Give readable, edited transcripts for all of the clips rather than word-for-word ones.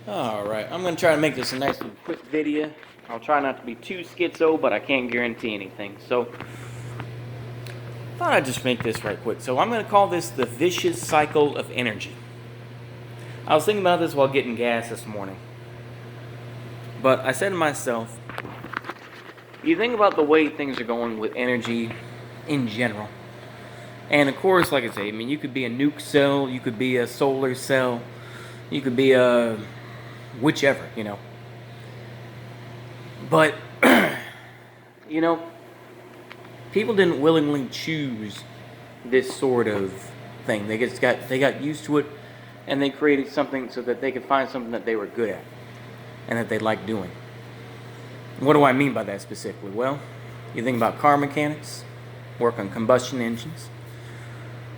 Alright, I'm going to try to make this a nice and quick video. I'll try not to be too schizo, but I can't guarantee anything. So, thought I'd just make this right quick. So, I'm going to call this the vicious cycle of energy. I was thinking about this while getting gas this morning. But I said to myself, you think about the way things are going with energy in general. And of course, like I say, I mean, you could be a nuke cell, you could be a solar cell, you could be a whichever, you know. But, you know, people didn't willingly choose this sort of thing. They got used to it, and they created something so that they could find something that they were good at and that they liked doing. What do I mean by that specifically? Well, you think about car mechanics, work on combustion engines,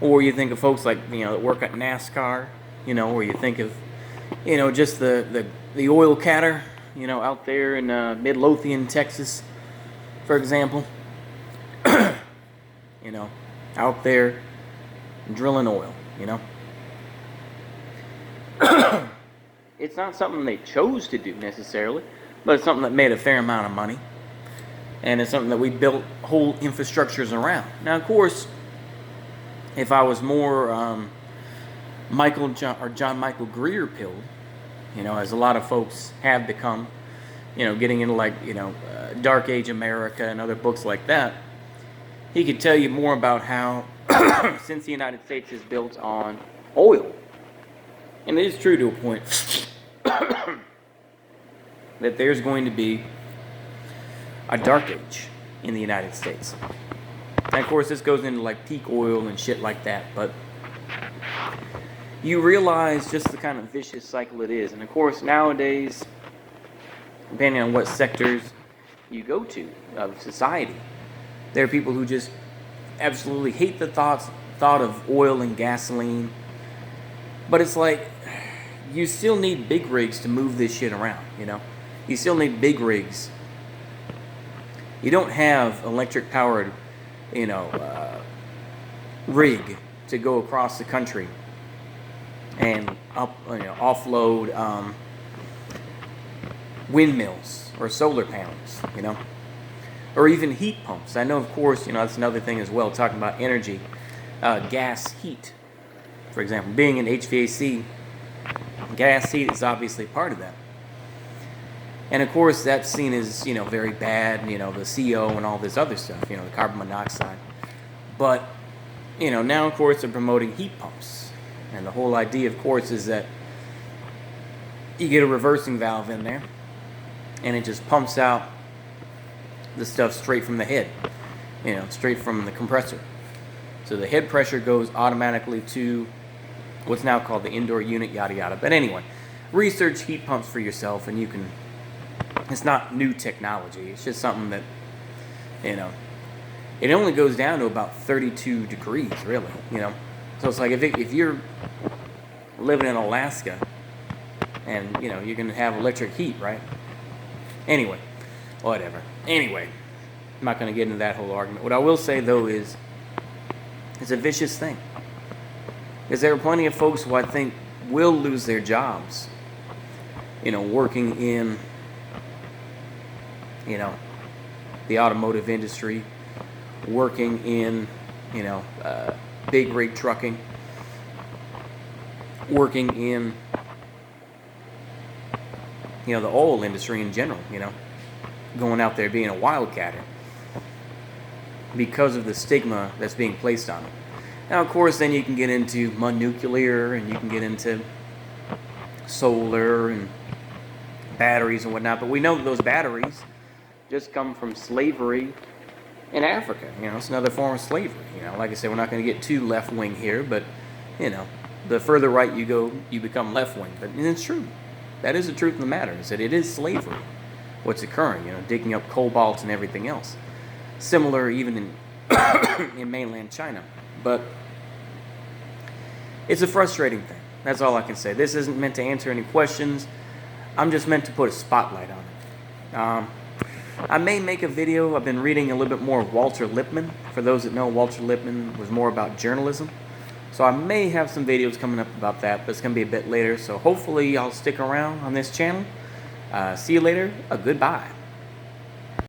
or you think of folks like, you know, that work at NASCAR, you know, or you think of, you know, just the oil catter, you know, out there in Midlothian, Texas, for example. You know, out there drilling oil, you know. It's not something they chose to do necessarily, but it's something that made a fair amount of money. And it's something that we built whole infrastructures around. Now, of course, if I was more John Michael Greer pilled, you know, as a lot of folks have become, you know, getting into like, you know, Dark Age America and other books like that, he could tell you more about how, since the United States is built on oil, and it is true to a point, that there's going to be a dark age in the United States. And of course, this goes into like peak oil and shit like that, but you realize just the kind of vicious cycle it is. And of course, nowadays, depending on what sectors you go to of society, there are people who just absolutely hate the thought of oil and gasoline. But it's like, you still need big rigs to move this shit around, you know? You still need big rigs. You don't have electric powered, you know, rig to go across the country and offload windmills or solar panels, you know, or even heat pumps. I know, of course, you know, that's another thing as well, talking about energy, gas heat, for example, being in HVAC, gas heat is obviously part of that. And of course, that's seen as, you know, very bad, you know, the CO and all this other stuff, you know, the carbon monoxide. But, you know, now, of course, they're promoting heat pumps. And the whole idea, of course, is that you get a reversing valve in there, and it just pumps out the stuff straight from the head, you know, straight from the compressor. So the head pressure goes automatically to what's now called the indoor unit, yada yada. But anyway, research heat pumps for yourself, and you can. It's not new technology. It's just something that, you know, it only goes down to about 32 degrees, really, you know. So it's like if you're living in Alaska, and, you know, you're going to have electric heat, right? Anyway, whatever. Anyway, I'm not going to get into that whole argument. What I will say, though, is it's a vicious thing. Because there are plenty of folks who I think will lose their jobs, you know, working in, you know, the automotive industry, working in, you know, big rig trucking, working in, you know, the oil industry in general, you know, going out there being a wildcatter because of the stigma that's being placed on them. Now, of course, then you can get into nuclear, and you can get into solar and batteries and whatnot, but we know that those batteries just come from slavery in Africa. You know, it's another form of slavery. You know, like I said, we're not going to get too left-wing here, but, you know, the further right you go, you become left-wing. But it's true. That is the truth of the matter, is that it is slavery, what's occurring, you know, digging up cobalt and everything else. Similar even in in mainland China. But it's a frustrating thing. That's all I can say. This isn't meant to answer any questions. I'm just meant to put a spotlight on it. I may make a video. I've been reading a little bit more of Walter Lippmann. For those that know, Walter Lippmann was more about journalism. So I may have some videos coming up about that, but it's going to be a bit later. So hopefully y'all stick around on this channel. See you later. Goodbye.